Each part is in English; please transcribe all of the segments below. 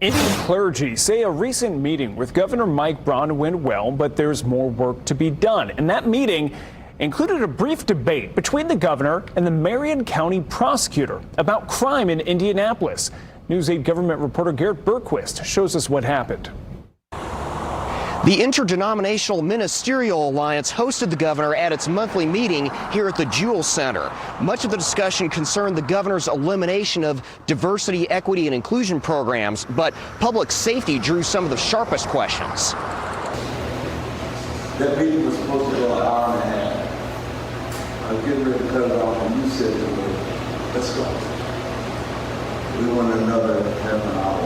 Indian clergy say a recent meeting with Governor Mike Braun went well, but there's more work to be done. And that meeting included a brief debate between the governor and the Marion County prosecutor about crime in Indianapolis. News 8 government reporter Garrett Berquist shows us what happened. The Interdenominational Ministerial Alliance hosted the governor at its monthly meeting here at the Jewel Center. Much of the discussion concerned the governor's elimination of diversity, equity, and inclusion programs, but public safety drew some of the sharpest questions. That meeting was supposed to go an hour and a half. I was getting ready to cut it off, and you said to me, let's go. We want another half an hour.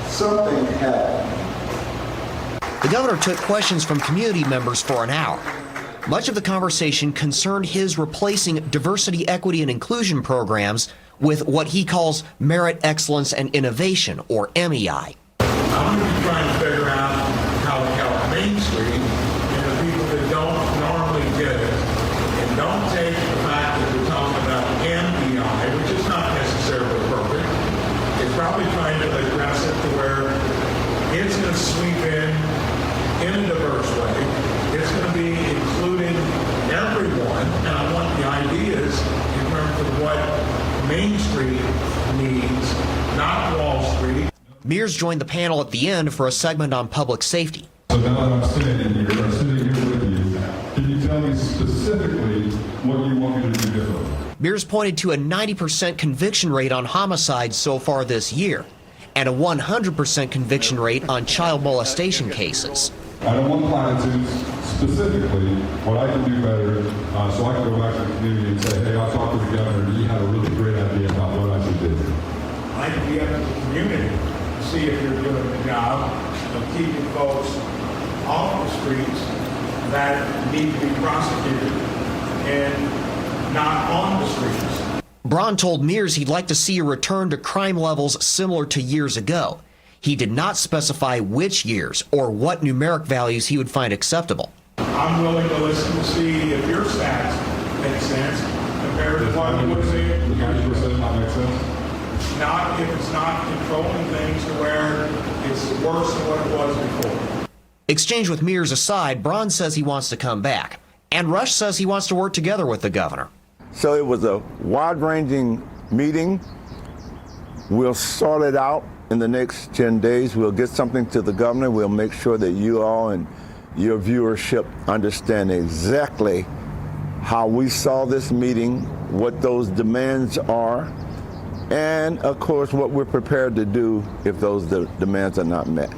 Something happened. The governor took questions from community members for an hour. Much of the conversation concerned his replacing diversity, equity, and inclusion programs with what he calls merit, excellence, and innovation, or MEI. I'm going to be trying to figure out how to help Main Street and the people that don't normally get it, and don't take the fact that we're talking about MEI, which is not necessarily perfect. It's probably trying to address it to where it's going to sweep in a diverse way. It's going to be including everyone, and I want the ideas in terms of what Main Street needs, not Wall Street. Mears joined the panel at the end for a segment on public safety. So now that I'm sitting here with you, can you tell me specifically what you want me to do differently? Mears pointed to a 90% conviction rate on homicides so far this year, and a 100% conviction rate on child molestation cases. I don't want platitudes, specifically what I can do better, so I can go back to the community and say, hey, I talked to the governor and he had a really great idea about what I should do. I can be up to the community to see if you're doing the job of keeping folks off the streets that need to be prosecuted and not on the streets. Braun told Mears he'd like to see a return to crime levels similar to years ago. He did not specify which years or what numeric values he would find acceptable. I'm willing to listen to see if your stats make sense compared to what you would say. The 90% not make sense? Not if it's not controlling things to where it's worse than what it was before. Exchange with Mears aside, Braun says he wants to come back, and Rush says he wants to work together with the governor. So it was a wide-ranging meeting. We'll sort it out in the next 10 days. We'll get something to the governor. We'll make sure that you all and your viewership understand exactly how we saw this meeting, what those demands are, and of course what we're prepared to do if those demands are not met.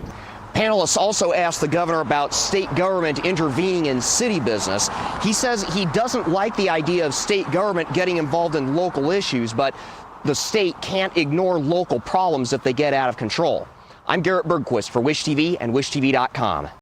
Panelists also asked the governor about state government intervening in city business. He says he doesn't like the idea of state government getting involved in local issues, but the state can't ignore local problems if they get out of control. I'm Garrett Berquist for Wish TV and WishTV.com.